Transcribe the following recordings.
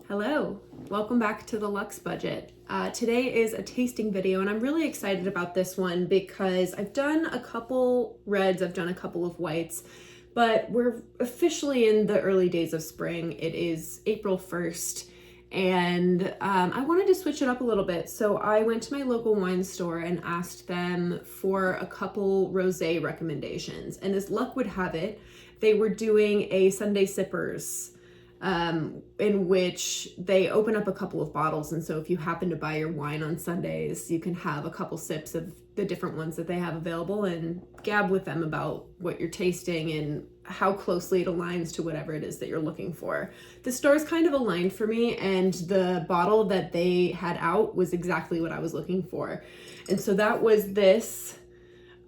Hello, welcome back to the Luxe Budget. Today is a tasting video and I'm really excited about this one because I've done a couple reds, I've done a couple of whites, but we're officially in the early days of spring. It is April 1st and I wanted to switch it up a little bit. So I went to my local wine store and asked them for a couple rosé recommendations, and as luck would have it, they were doing a Sunday Sippers in which they open up a couple of bottles, and so if you happen to buy your wine on Sundays, you can have a couple sips of the different ones that they have available and gab with them about what you're tasting and how closely it aligns to whatever it is that you're looking for. The stores kind of aligned for me, and the bottle that they had out was exactly what I was looking for. And so that was this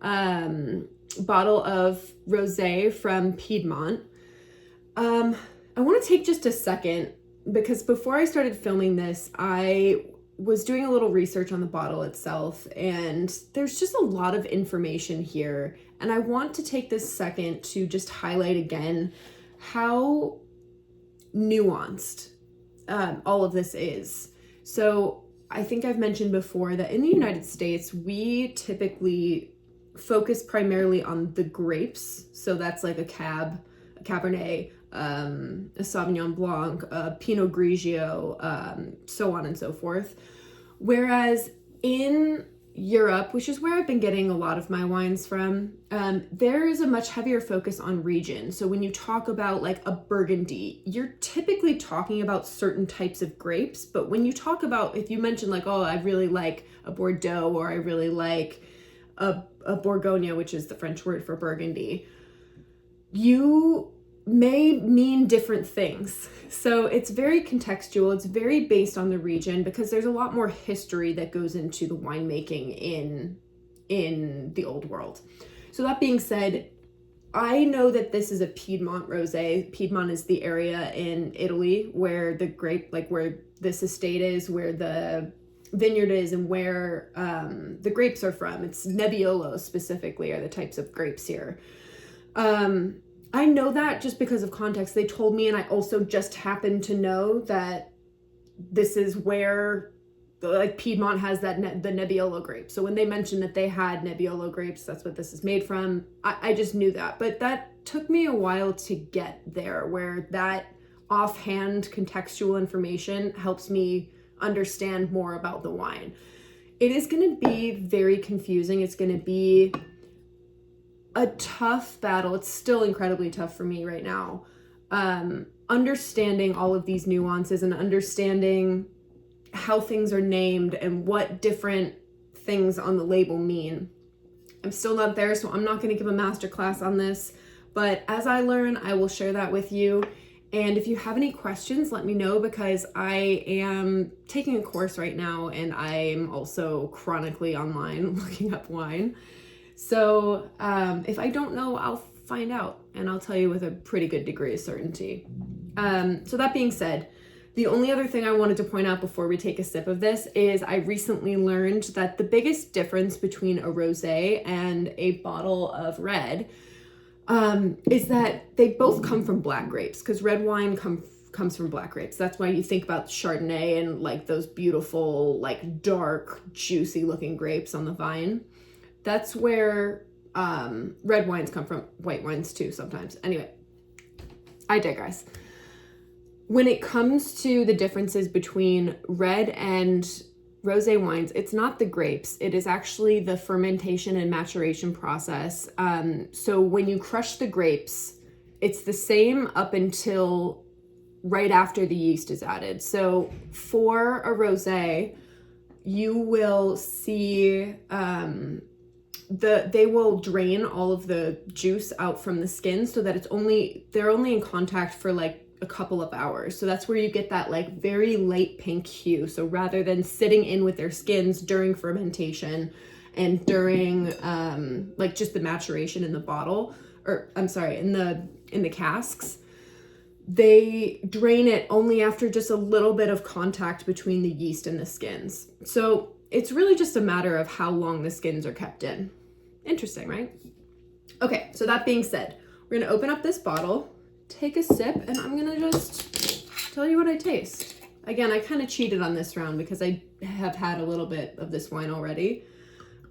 bottle of rosé from Piedmont. I want to take just a second because before I started filming this, I was doing a little research on the bottle itself, and there's just a lot of information here. And I want to take this second to just highlight again how nuanced all of this is. So I think I've mentioned before that in the United States, we typically focus primarily on the grapes. So that's like a Cab, a Cabernet, a Sauvignon Blanc, a Pinot Grigio, so on and so forth. Whereas in Europe, which is where I've been getting a lot of my wines from, there is a much heavier focus on region. So when you talk about like a Burgundy, you're typically talking about certain types of grapes. But when you talk about, if you mention like, oh, I really like a Bordeaux, or I really like a Bourgogne, which is the French word for Burgundy, you may mean different things. So it's very contextual. It's very based on the region because there's a lot more history that goes into the winemaking in the old world. So that being said, I know that this is a Piedmont rosé. Piedmont is the area in Italy where the grape, like where this estate is, where the vineyard is, and where the grapes are from. It's Nebbiolo specifically are the types of grapes here. I know that just because of context. They told me, and I also just happened to know that this is where like Piedmont has that the Nebbiolo grape. So when they mentioned that they had Nebbiolo grapes, that's what this is made from. I just knew that, but that took me a while to get there, where that offhand contextual information helps me understand more about the wine. It is going to be very confusing. It's going to be a tough battle. It's still incredibly tough for me right now. Understanding all of these nuances and understanding how things are named and what different things on the label mean. I'm still not there, so I'm not going to give a masterclass on this, but as I learn, I will share that with you. And if you have any questions, let me know, because I am taking a course right now and I'm also chronically online looking up wine. So if I don't know, I'll find out and I'll tell you with a pretty good degree of certainty. So that being said, the only other thing I wanted to point out before we take a sip of this is I recently learned that the biggest difference between a rosé and a bottle of red is that they both come from black grapes, because red wine comes from black grapes. That's why you think about Chardonnay and like those beautiful, like dark, juicy looking grapes on the vine. That's where red wines come from, white wines too sometimes. Anyway, I digress. When it comes to the differences between red and rosé wines, it's not the grapes. It is actually the fermentation and maturation process. So when you crush the grapes, it's the same up until right after the yeast is added. So for a rosé, you will see they will drain all of the juice out from the skin so that they're only in contact for like a couple of hours. So that's where you get that like very light pink hue. So rather than sitting in with their skins during fermentation and during like just the maturation in the bottle, or I'm sorry, in the casks, they drain it only after just a little bit of contact between the yeast and the skins. So it's really just a matter of how long the skins are kept in. Interesting, right? Okay, so that being said, we're gonna open up this bottle, take a sip, and I'm gonna just tell you what I taste. Again, I kind of cheated on this round because I have had a little bit of this wine already,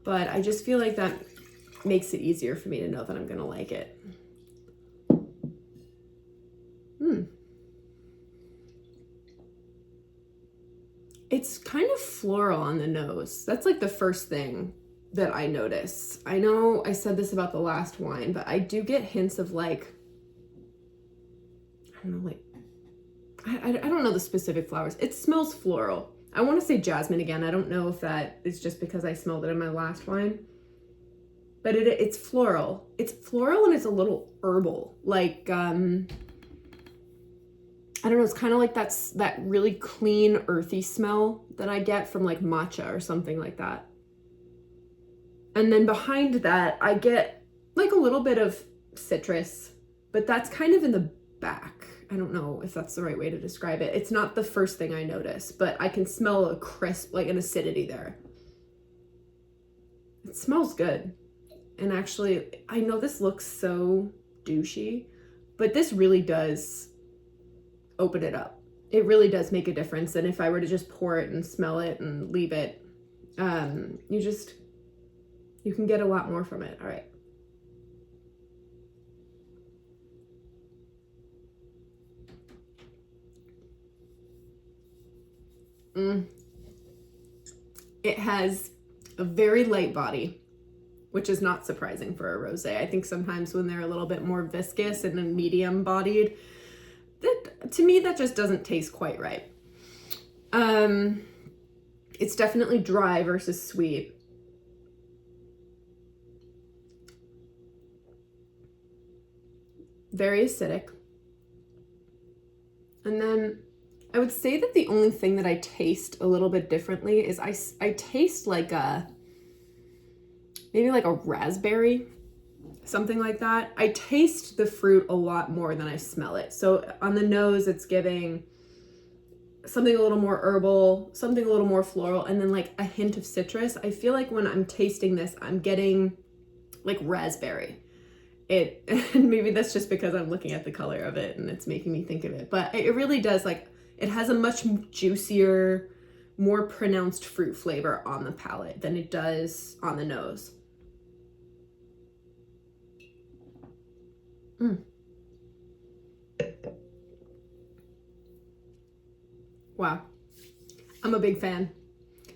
but I just feel like that makes it easier for me to know that I'm gonna like it. It's kind of floral on the nose. That's like the first thing that I notice. I know I said this about the last wine, but I do get hints of like, I don't know, like, I don't know the specific flowers. It smells floral. I want to say jasmine again. I don't know if that is just because I smelled it in my last wine, but it's floral. It's floral and it's a little herbal. Like, I don't know, it's kind of like that really clean, earthy smell that I get from like matcha or something like that. And then behind that, I get like a little bit of citrus, but that's kind of in the back. I don't know if that's the right way to describe it. It's not the first thing I notice, but I can smell a crisp, like an acidity there. It smells good. And actually, I know this looks so douchey, but this really does open it up. It really does make a difference. And if I were to just pour it and smell it and leave it, you can get a lot more from it. All right. It has a very light body, which is not surprising for a rosé. I think sometimes when they're a little bit more viscous and then medium bodied, that, to me, that just doesn't taste quite right. It's definitely dry versus sweet. Very acidic. And then I would say that the only thing that I taste a little bit differently is I taste like maybe like a raspberry, something like that. I taste the fruit a lot more than I smell it. So on the nose, it's giving something a little more herbal, something a little more floral, and then like a hint of citrus. I feel like when I'm tasting this, I'm getting like raspberry. And maybe that's just because I'm looking at the color of it and it's making me think of it, but it really does, like, it has a much juicier, more pronounced fruit flavor on the palate than it does on the nose. Wow. I'm a big fan.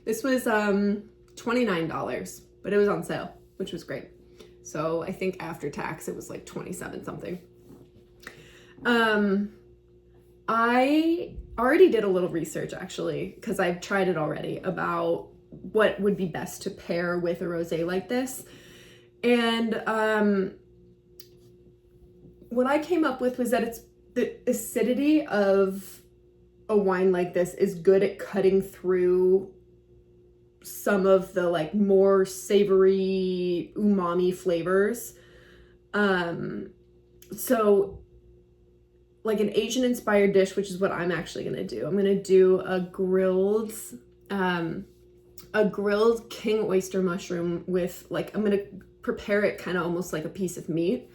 This was $29, but it was on sale, which was great. So I think after tax, it was like 27 something. I already did a little research actually, because I've tried it already, about what would be best to pair with a rosé like this. And what I came up with was that it's the acidity of a wine like this is good at cutting through some of the like more savory umami flavors. So like an Asian inspired dish, which is what I'm actually gonna do. I'm gonna do a grilled king oyster mushroom with like, I'm gonna prepare it kind of almost like a piece of meat,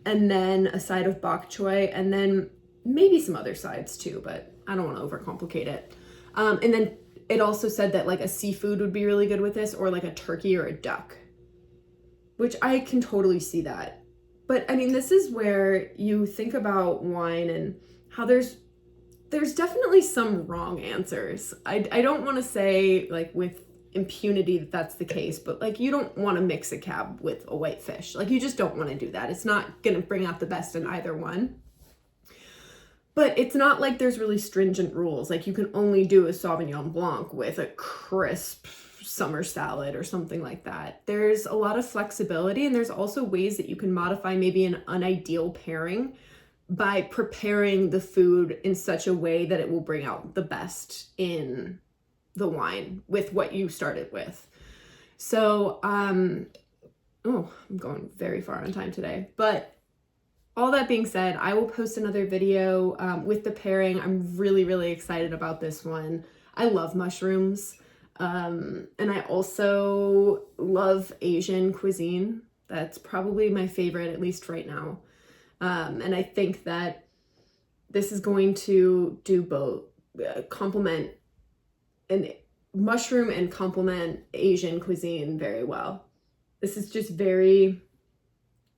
and then a side of bok choy, and then maybe some other sides too, but I don't want to overcomplicate it. And then it also said that like a seafood would be really good with this, or like a turkey or a duck, which I can totally see that. But I mean, this is where you think about wine and how there's definitely some wrong answers. I don't want to say like with impunity that that's the case, but like you don't want to mix a cab with a white fish. Like you just don't want to do that. It's not going to bring out the best in either one. But it's not like there's really stringent rules. Like you can only do a Sauvignon Blanc with a crisp summer salad or something like that. There's a lot of flexibility, and there's also ways that you can modify maybe an unideal pairing by preparing the food in such a way that it will bring out the best in the wine with what you started with. So, I'm going very far on time today, but all that being said, I will post another video with the pairing. I'm really, really excited about this one. I love mushrooms. And I also love Asian cuisine. That's probably my favorite, at least right now. And I think that this is going to do both. complement an mushroom and complement Asian cuisine very well. This is just very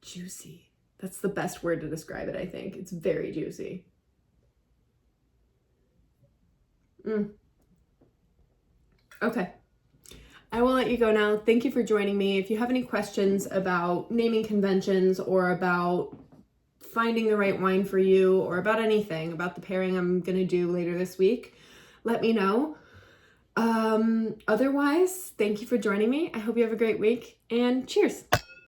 juicy. That's the best word to describe it, I think. It's very juicy. Okay. I will let you go now. Thank you for joining me. If you have any questions about naming conventions or about finding the right wine for you or about anything, about the pairing I'm going to do later this week, let me know. Otherwise, thank you for joining me. I hope you have a great week and cheers.